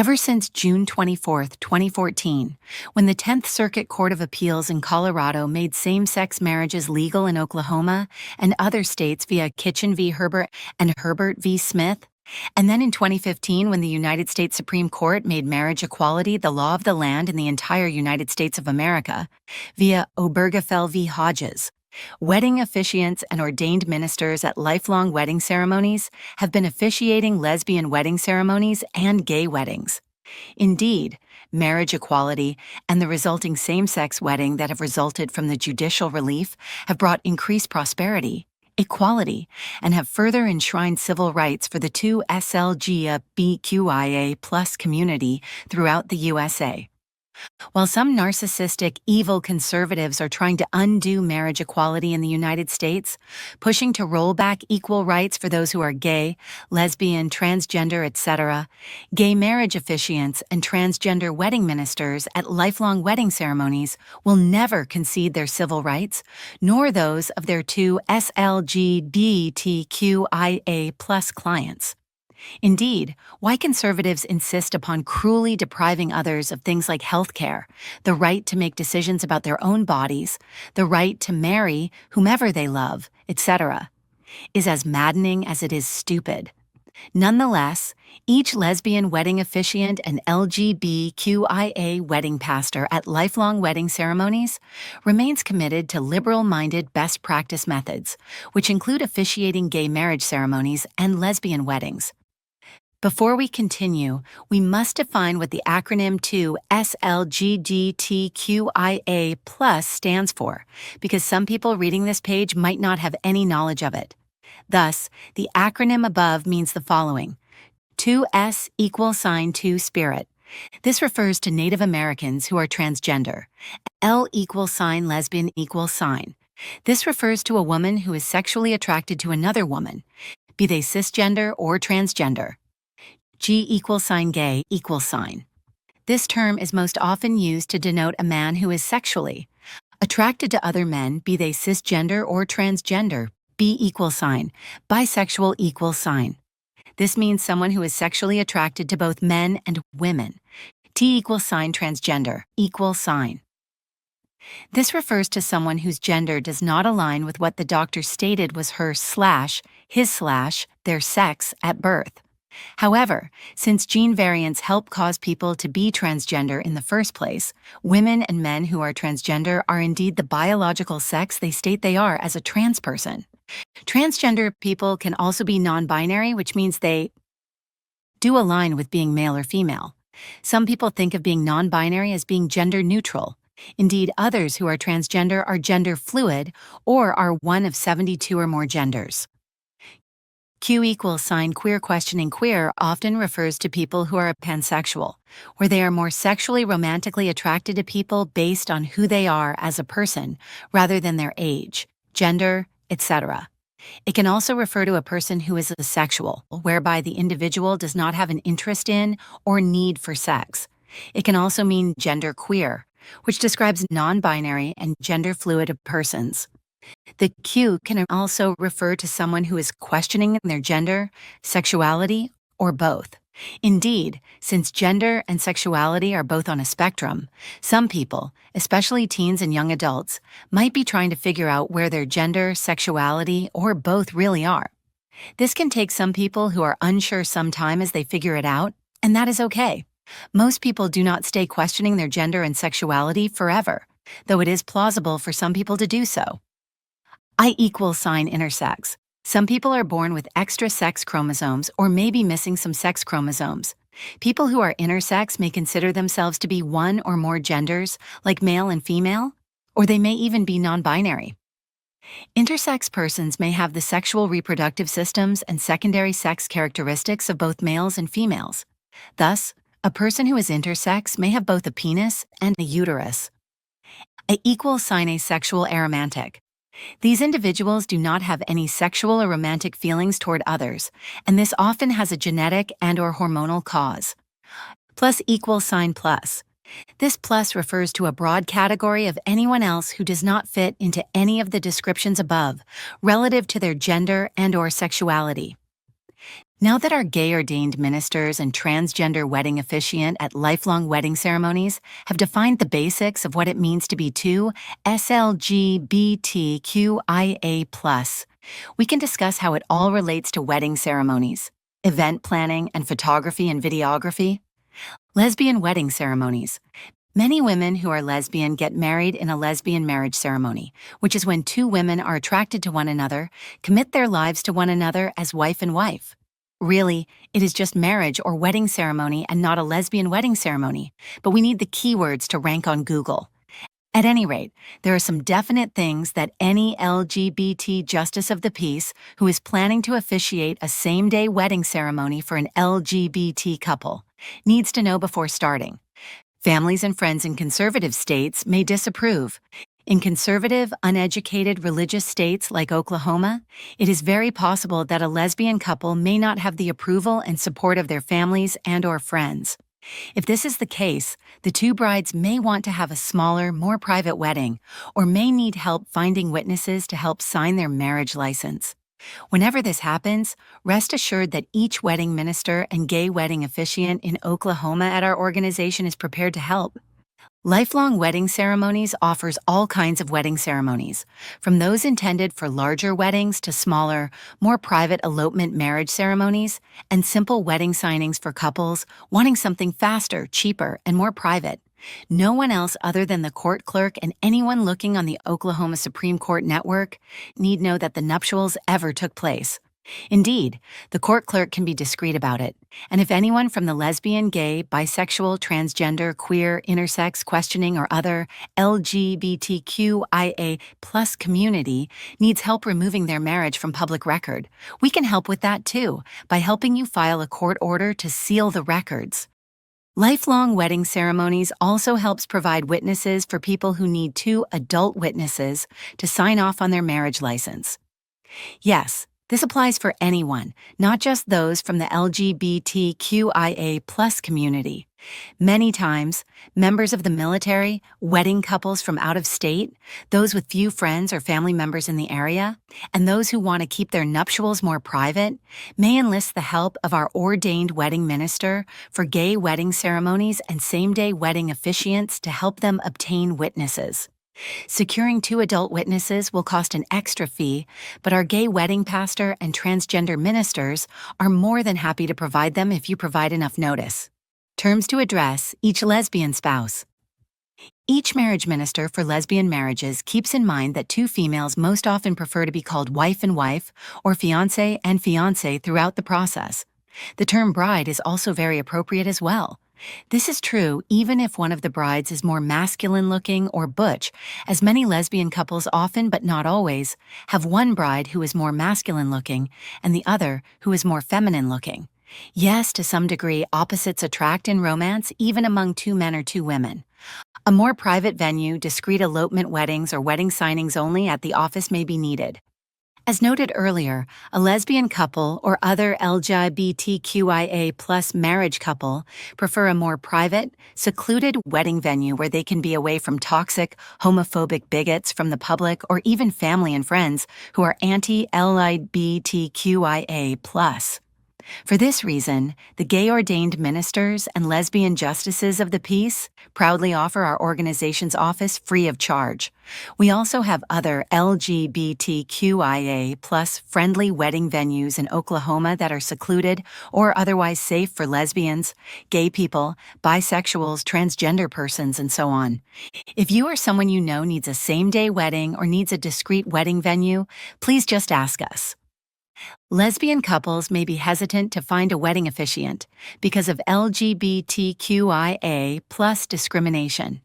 ever since June 24, 2014, when the 10th Circuit Court of Appeals in Colorado made same-sex marriages legal in Oklahoma and other states via Kitchen v. Herbert and Herbert v. Smith, and then in 2015 when the United States Supreme Court made marriage equality the law of the land in the entire United States of America via Obergefell v. Hodges. Wedding officiants and ordained ministers at Lifelong Wedding Ceremonies have been officiating lesbian wedding ceremonies and gay weddings. Indeed, marriage equality and the resulting same-sex wedding that have resulted from the judicial relief have brought increased prosperity, equality, and have further enshrined civil rights for the 2SLGBTQIA+ community throughout the USA. While some narcissistic, evil conservatives are trying to undo marriage equality in the United States, pushing to roll back equal rights for those who are gay, lesbian, transgender, etc., gay marriage officiants and transgender wedding ministers at lifelong wedding ceremonies will never concede their civil rights, nor those of their 2SLGBTQIA+ clients. Indeed, why conservatives insist upon cruelly depriving others of things like health care, the right to make decisions about their own bodies, the right to marry whomever they love, etc., is as maddening as it is stupid. Nonetheless, each lesbian wedding officiant and LGBTQIA wedding pastor at lifelong wedding ceremonies remains committed to liberal-minded best practice methods, which include officiating gay marriage ceremonies and lesbian weddings. Before we continue, we must define what the acronym 2SLGBTQIA+ stands for, because some people reading this page might not have any knowledge of it. Thus, the acronym above means the following: 2S = 2 spirit. This refers to Native Americans who are transgender. L = lesbian =. This refers to a woman who is sexually attracted to another woman, be they cisgender or transgender. G = gay =. This term is most often used to denote a man who is sexually attracted to other men, be they cisgender or transgender. B = bisexual =. This means someone who is sexually attracted to both men and women. T = transgender =. This refers to someone whose gender does not align with what the doctor stated was her/his/their sex at birth. However, since gene variants help cause people to be transgender in the first place, women and men who are transgender are indeed the biological sex they state they are as a trans person. Transgender people can also be non-binary, which means they do align with being male or female. Some people think of being non-binary as being gender neutral. Indeed, others who are transgender are gender fluid or are one of 72 or more genders. Q = queer questioning queer often refers to people who are pansexual, where they are more sexually romantically attracted to people based on who they are as a person rather than their age, gender, etc. It can also refer to a person who is asexual, whereby the individual does not have an interest in or need for sex. It can also mean gender queer, which describes non-binary and gender-fluid persons. The Q can also refer to someone who is questioning their gender, sexuality, or both. Indeed, since gender and sexuality are both on a spectrum, some people, especially teens and young adults, might be trying to figure out where their gender, sexuality, or both really are. This can take some people who are unsure some time as they figure it out, and that is okay. Most people do not stay questioning their gender and sexuality forever, though it is plausible for some people to do so. I = intersex. Some people are born with extra sex chromosomes or may be missing some sex chromosomes. People who are intersex may consider themselves to be one or more genders, like male and female, or they may even be non-binary. Intersex persons may have the sexual reproductive systems and secondary sex characteristics of both males and females. Thus, a person who is intersex may have both a penis and a uterus. I = asexual aromantic. These individuals do not have any sexual or romantic feelings toward others, and this often has a genetic and/or hormonal cause. Plus = plus. This plus refers to a broad category of anyone else who does not fit into any of the descriptions above, relative to their gender and/or sexuality. Now that our gay ordained ministers and transgender wedding officiant at Lifelong Wedding Ceremonies have defined the basics of what it means to be 2SLGBTQIA+, we can discuss how it all relates to wedding ceremonies, event planning, and photography and videography. Lesbian wedding ceremonies. Many women who are lesbian get married in a lesbian marriage ceremony, which is when two women are attracted to one another, commit their lives to one another as wife and wife. Really, it is just marriage or wedding ceremony and not a lesbian wedding ceremony, but we need the keywords to rank on Google. At any rate, there are some definite things that any LGBT justice of the peace who is planning to officiate a same-day wedding ceremony for an LGBT couple needs to know before starting. Families and friends in conservative states may disapprove. In conservative, uneducated religious states like Oklahoma, it is very possible that a lesbian couple may not have the approval and support of their families and/or friends. If this is the case, the two brides may want to have a smaller, more private wedding, or may need help finding witnesses to help sign their marriage license. Whenever this happens, rest assured that each wedding minister and gay wedding officiant in Oklahoma at our organization is prepared to help. Lifelong Wedding Ceremonies offers all kinds of wedding ceremonies, from those intended for larger weddings to smaller, more private elopement marriage ceremonies, and simple wedding signings for couples wanting something faster, cheaper, and more private. No one else other than the court clerk and anyone looking on the Oklahoma Supreme Court network need know that the nuptials ever took place. Indeed, the court clerk can be discreet about it, and if anyone from the lesbian, gay, bisexual, transgender, queer, intersex, questioning, or other LGBTQIA+ community needs help removing their marriage from public record, we can help with that too, by helping you file a court order to seal the records. Lifelong Wedding Ceremonies also helps provide witnesses for people who need two adult witnesses to sign off on their marriage license. Yes, this applies for anyone, not just those from the LGBTQIA+ community. Many times, members of the military, wedding couples from out of state, those with few friends or family members in the area, and those who want to keep their nuptials more private, may enlist the help of our ordained wedding minister for gay wedding ceremonies and same-day wedding officiants to help them obtain witnesses. Securing two adult witnesses will cost an extra fee, but our gay wedding pastor and transgender ministers are more than happy to provide them if you provide enough notice. Terms to address each lesbian spouse. Each marriage minister for lesbian marriages keeps in mind that two females most often prefer to be called wife and wife or fiancé and fiancée throughout the process. The term bride is also very appropriate as well. This is true even if one of the brides is more masculine-looking or butch, as many lesbian couples often, but not always, have one bride who is more masculine-looking and the other who is more feminine-looking. Yes, to some degree, opposites attract in romance, even among two men or two women. A more private venue, discreet elopement weddings, or wedding signings only at the office may be needed. As noted earlier, a lesbian couple or other LGBTQIA+ marriage couple prefer a more private, secluded wedding venue where they can be away from toxic, homophobic bigots from the public or even family and friends who are anti-LGBTQIA+. For this reason, the gay ordained ministers and lesbian justices of the peace proudly offer our organization's office free of charge. We also have other LGBTQIA+ friendly wedding venues in Oklahoma that are secluded or otherwise safe for lesbians, gay people, bisexuals, transgender persons, and so on. If you or someone you know needs a same-day wedding or needs a discreet wedding venue, please just ask us. Lesbian couples may be hesitant to find a wedding officiant because of LGBTQIA+ discrimination.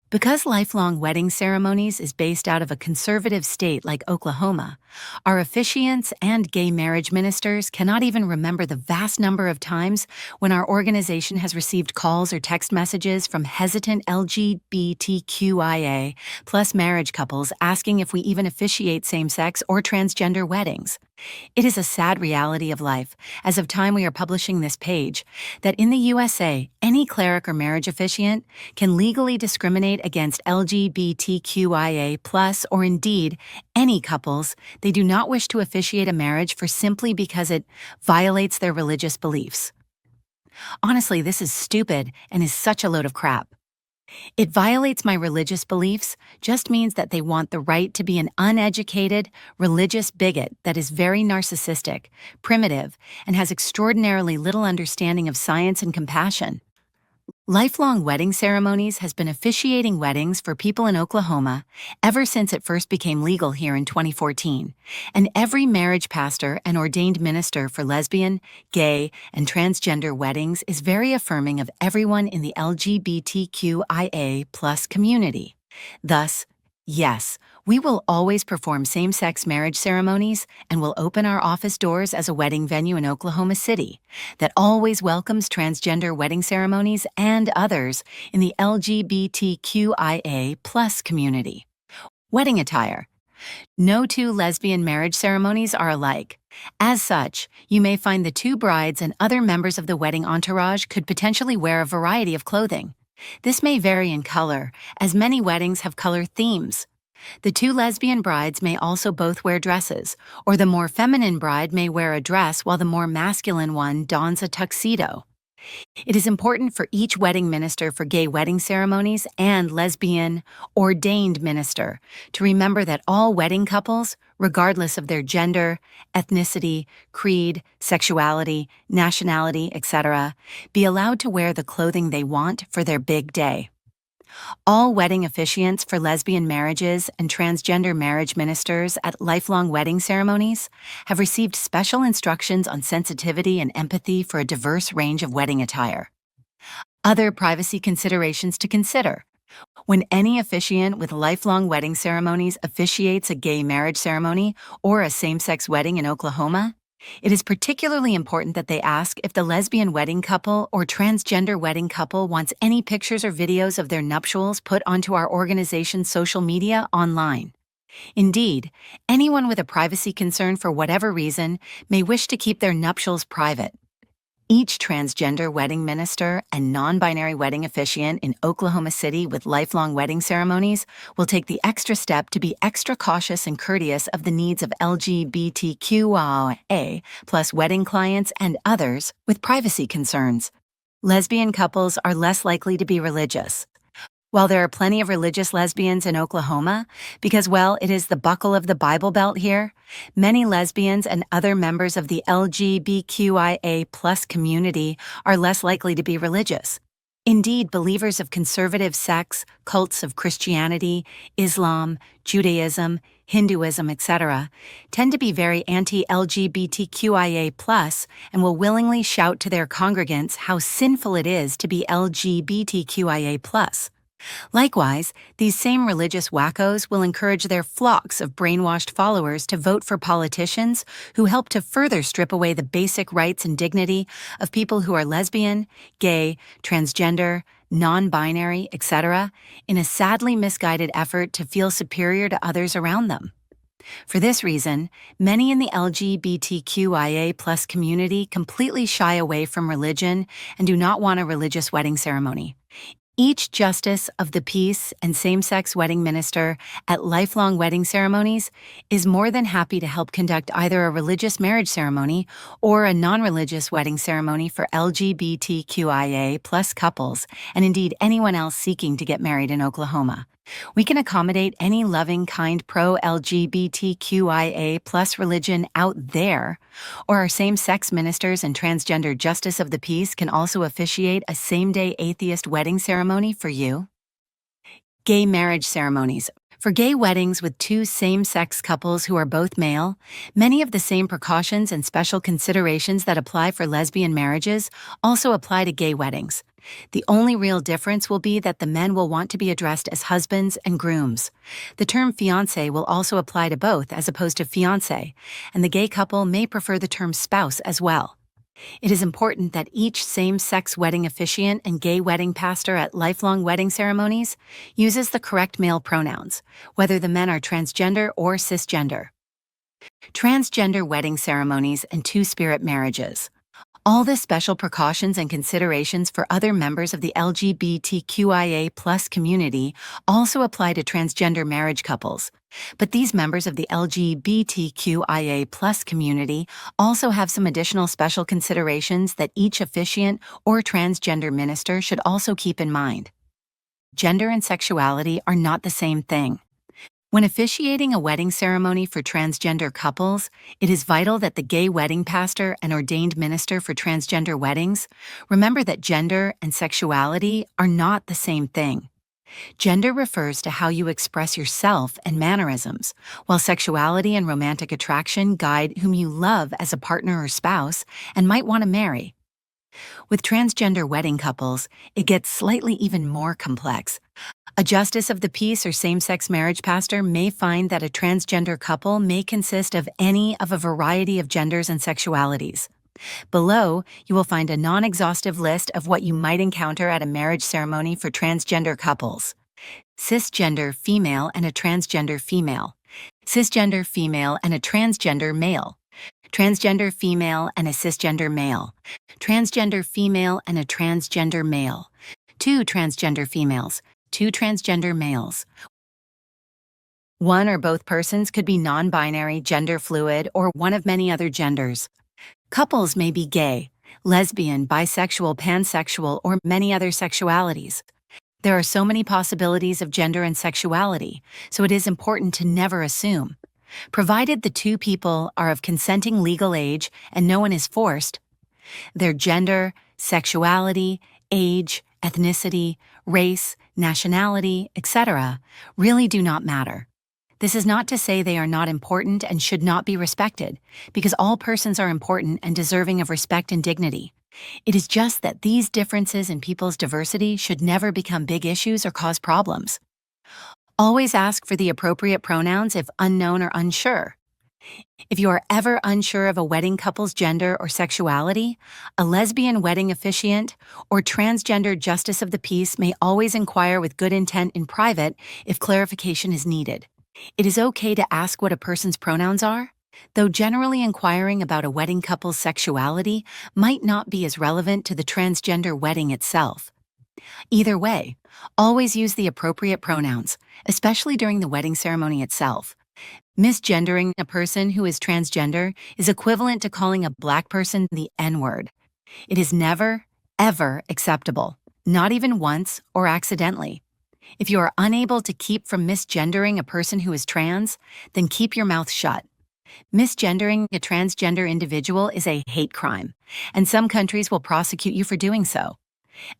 Because Lifelong Wedding Ceremonies is based out of a conservative state like Oklahoma, our officiants and gay marriage ministers cannot even remember the vast number of times when our organization has received calls or text messages from hesitant LGBTQIA+ marriage couples asking if we even officiate same-sex or transgender weddings. It is a sad reality of life, as of time we are publishing this page, that in the USA, any cleric or marriage officiant can legally discriminate against LGBTQIA+, or indeed any couples they do not wish to officiate a marriage for simply because it violates their religious beliefs. Honestly, this is stupid and is such a load of crap. It violates my religious beliefs just means that they want the right to be an uneducated, religious bigot that is very narcissistic, primitive, and has extraordinarily little understanding of science and compassion. Lifelong Wedding Ceremonies has been officiating weddings for people in Oklahoma ever since it first became legal here in 2014, and every marriage pastor and ordained minister for lesbian, gay, and transgender weddings is very affirming of everyone in the LGBTQIA+ community. Thus, yes, we will always perform same-sex marriage ceremonies and will open our office doors as a wedding venue in Oklahoma City that always welcomes transgender wedding ceremonies and others in the LGBTQIA+ community. Wedding attire. No two lesbian marriage ceremonies are alike. As such, you may find the two brides and other members of the wedding entourage could potentially wear a variety of clothing. This may vary in color, as many weddings have color themes. The two lesbian brides may also both wear dresses, or the more feminine bride may wear a dress while the more masculine one dons a tuxedo. It is important for each wedding minister for gay wedding ceremonies and lesbian, ordained minister to remember that all wedding couples, regardless of their gender, ethnicity, creed, sexuality, nationality, etc., be allowed to wear the clothing they want for their big day. All wedding officiants for lesbian marriages and transgender marriage ministers at Lifelong Wedding Ceremonies have received special instructions on sensitivity and empathy for a diverse range of wedding attire. Other privacy considerations to consider. When any officiant with Lifelong Wedding Ceremonies officiates a gay marriage ceremony or a same-sex wedding in Oklahoma, it is particularly important that they ask if the lesbian wedding couple or transgender wedding couple wants any pictures or videos of their nuptials put onto our organization's social media online. Indeed, anyone with a privacy concern for whatever reason may wish to keep their nuptials private. Each transgender wedding minister and non-binary wedding officiant in Oklahoma City with Lifelong Wedding Ceremonies will take the extra step to be extra cautious and courteous of the needs of LGBTQIA+ wedding clients and others with privacy concerns. Lesbian couples are less likely to be religious. While there are plenty of religious lesbians in Oklahoma, because, well, it is the buckle of the Bible Belt here, many lesbians and other members of the LGBTQIA+ community are less likely to be religious. Indeed, believers of conservative sects, cults of Christianity, Islam, Judaism, Hinduism, etc., tend to be very anti-LGBTQIA+ and will willingly shout to their congregants how sinful it is to be LGBTQIA+. Likewise, these same religious wackos will encourage their flocks of brainwashed followers to vote for politicians who help to further strip away the basic rights and dignity of people who are lesbian, gay, transgender, non-binary, etc., in a sadly misguided effort to feel superior to others around them. For this reason, many in the LGBTQIA+ community completely shy away from religion and do not want a religious wedding ceremony. Each justice of the peace and same-sex wedding minister at Lifelong Wedding Ceremonies is more than happy to help conduct either a religious marriage ceremony or a non-religious wedding ceremony for LGBTQIA+ couples, and indeed anyone else seeking to get married in Oklahoma. We can accommodate any loving, kind pro-LGBTQIA+ religion out there, or our same-sex ministers and transgender justice of the peace can also officiate a same-day atheist wedding ceremony for you. Gay marriage ceremonies. For gay weddings with two same-sex couples who are both male, many of the same precautions and special considerations that apply for lesbian marriages also apply to gay weddings. The only real difference will be that the men will want to be addressed as husbands and grooms. The term fiancé will also apply to both as opposed to fiancé, and the gay couple may prefer the term spouse as well. It is important that each same-sex wedding officiant and gay wedding pastor at Lifelong Wedding Ceremonies uses the correct male pronouns, whether the men are transgender or cisgender. Transgender wedding ceremonies and two-spirit marriages. All the special precautions and considerations for other members of the LGBTQIA community also apply to transgender marriage couples. But these members of the LGBTQIA community also have some additional special considerations that each officiant or transgender minister should also keep in mind. Gender and sexuality are not the same thing. When officiating a wedding ceremony for transgender couples, it is vital that the gay wedding pastor and ordained minister for transgender weddings remember that gender and sexuality are not the same thing. Gender refers to how you express yourself and mannerisms, while sexuality and romantic attraction guide whom you love as a partner or spouse and might want to marry. With transgender wedding couples, it gets slightly even more complex. A justice of the peace or same-sex marriage pastor may find that a transgender couple may consist of any of a variety of genders and sexualities. Below, you will find a non-exhaustive list of what you might encounter at a marriage ceremony for transgender couples. Cisgender female and a transgender female. Cisgender female and a transgender male. Transgender female and a cisgender male. Transgender female and a transgender male. Two transgender females. Two transgender males. One or both persons could be non-binary, gender fluid, or one of many other genders. Couples may be gay, lesbian, bisexual, pansexual, or many other sexualities. There are so many possibilities of gender and sexuality, so it is important to never assume. Provided the two people are of consenting legal age and no one is forced, their gender, sexuality, age, ethnicity, race, nationality, etc., really do not matter. This is not to say they are not important and should not be respected, because all persons are important and deserving of respect and dignity. It is just that these differences in people's diversity should never become big issues or cause problems. Always ask for the appropriate pronouns if unknown or unsure. If you are ever unsure of a wedding couple's gender or sexuality, a lesbian wedding officiant or transgender justice of the peace may always inquire with good intent in private if clarification is needed. It is okay to ask what a person's pronouns are, though generally inquiring about a wedding couple's sexuality might not be as relevant to the transgender wedding itself. Either way, always use the appropriate pronouns, especially during the wedding ceremony itself. Misgendering a person who is transgender is equivalent to calling a black person the N-word. It is never, ever acceptable, not even once or accidentally. If you are unable to keep from misgendering a person who is trans, then keep your mouth shut. Misgendering a transgender individual is a hate crime, and some countries will prosecute you for doing so.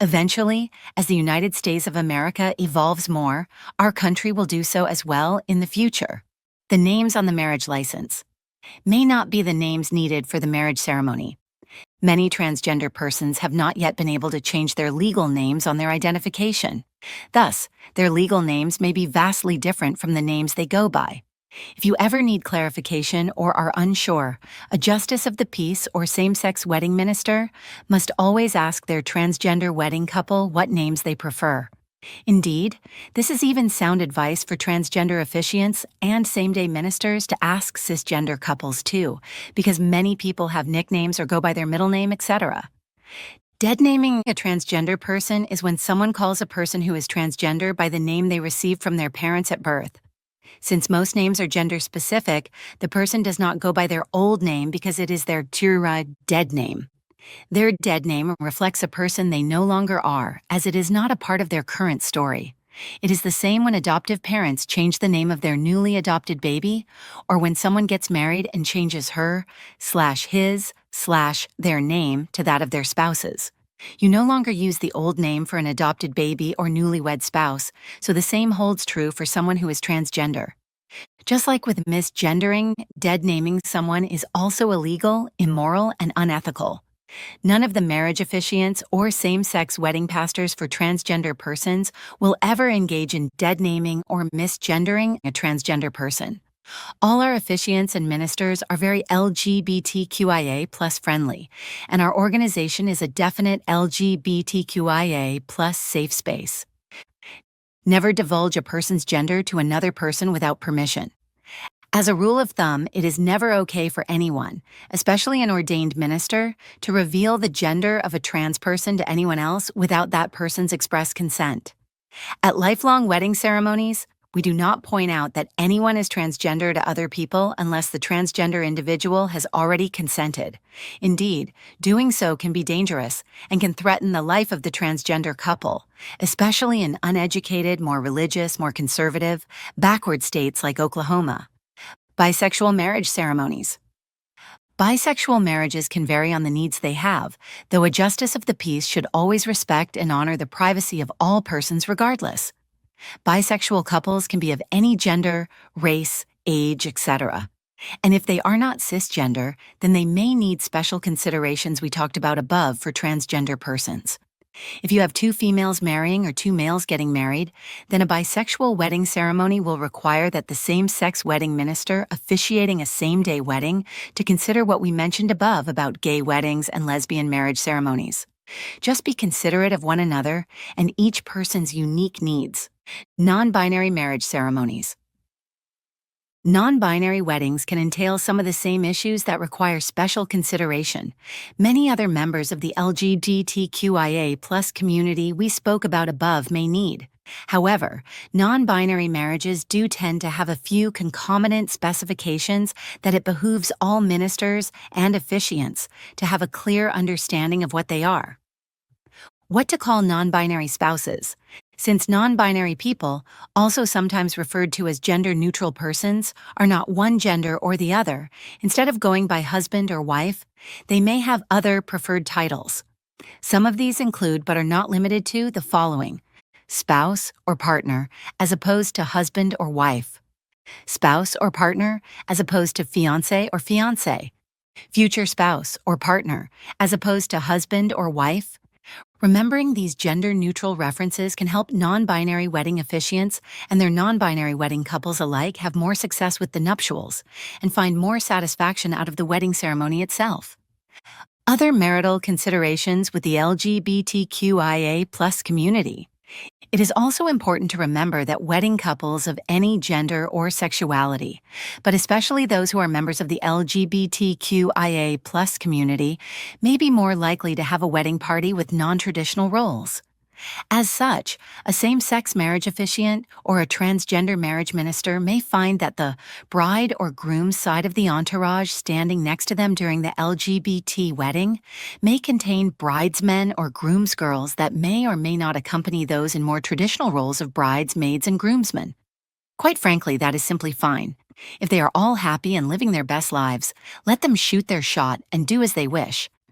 Eventually, as the United States of America evolves more, our country will do so as well in the future. The names on the marriage license may not be the names needed for the marriage ceremony. Many transgender persons have not yet been able to change their legal names on their identification. Thus, their legal names may be vastly different from the names they go by. If you ever need clarification or are unsure, a justice of the peace or same-sex wedding minister must always ask their transgender wedding couple what names they prefer. Indeed, this is even sound advice for transgender officiants and same-day ministers to ask cisgender couples too, because many people have nicknames or go by their middle name, etc. Deadnaming a transgender person is when someone calls a person who is transgender by the name they received from their parents at birth. Since most names are gender-specific, the person does not go by their old name because it is their dead name. Their dead name reflects a person they no longer are, as it is not a part of their current story. It is the same when adoptive parents change the name of their newly adopted baby, or when someone gets married and changes her/his/their name to that of their spouse's. You no longer use the old name for an adopted baby or newlywed spouse, so the same holds true for someone who is transgender. Just like with misgendering, deadnaming someone is also illegal, immoral, and unethical. None of the marriage officiants or same-sex wedding pastors for transgender persons will ever engage in deadnaming or misgendering a transgender person. All our officiants and ministers are very LGBTQIA plus friendly, and our organization is a definite LGBTQIA plus safe space. Never divulge a person's gender to another person without permission. As a rule of thumb, it is never okay for anyone, especially an ordained minister, to reveal the gender of a trans person to anyone else without that person's express consent. At Lifelong Wedding Ceremonies, we do not point out that anyone is transgender to other people unless the transgender individual has already consented. Indeed, doing so can be dangerous and can threaten the life of the transgender couple, especially in uneducated, more religious, more conservative, backward states like Oklahoma. Bisexual marriage ceremonies. Bisexual marriages can vary on the needs they have, though a justice of the peace should always respect and honor the privacy of all persons regardless. Bisexual couples can be of any gender, race, age, etc. And if they are not cisgender, then they may need special considerations we talked about above for transgender persons. If you have two females marrying or two males getting married, then a bisexual wedding ceremony will require that the same-sex wedding minister officiating a same-day wedding to consider what we mentioned above about gay weddings and lesbian marriage ceremonies. Just be considerate of one another and each person's unique needs. Non-binary marriage ceremonies. Non-binary weddings can entail some of the same issues that require special consideration. Many other members of the LGBTQIA+ community we spoke about above may need. However, non-binary marriages do tend to have a few concomitant specifications that it behooves all ministers and officiants to have a clear understanding of what they are. What to call non-binary spouses? Since non-binary people, also sometimes referred to as gender-neutral persons, are not one gender or the other, instead of going by husband or wife, they may have other preferred titles. Some of these include, but are not limited to, the following: spouse or partner, as opposed to husband or wife; spouse or partner, as opposed to fiancé or fiancée; future spouse or partner, as opposed to husband or wife. Remembering these gender-neutral references can help non-binary wedding officiants and their non-binary wedding couples alike have more success with the nuptials and find more satisfaction out of the wedding ceremony itself. Other marital considerations with the LGBTQIA+ community. It is also important to remember that wedding couples of any gender or sexuality, but especially those who are members of the LGBTQIA+ community, may be more likely to have a wedding party with non-traditional roles. As such, a same-sex marriage officiant or a transgender marriage minister may find that the bride or groom side of the entourage standing next to them during the LGBT wedding may contain bridesmen or groomsgirls that may or may not accompany those in more traditional roles of brides, maids, and groomsmen. Quite frankly, that is simply fine. If they are all happy and living their best lives, let them shoot their shot and do as they wish.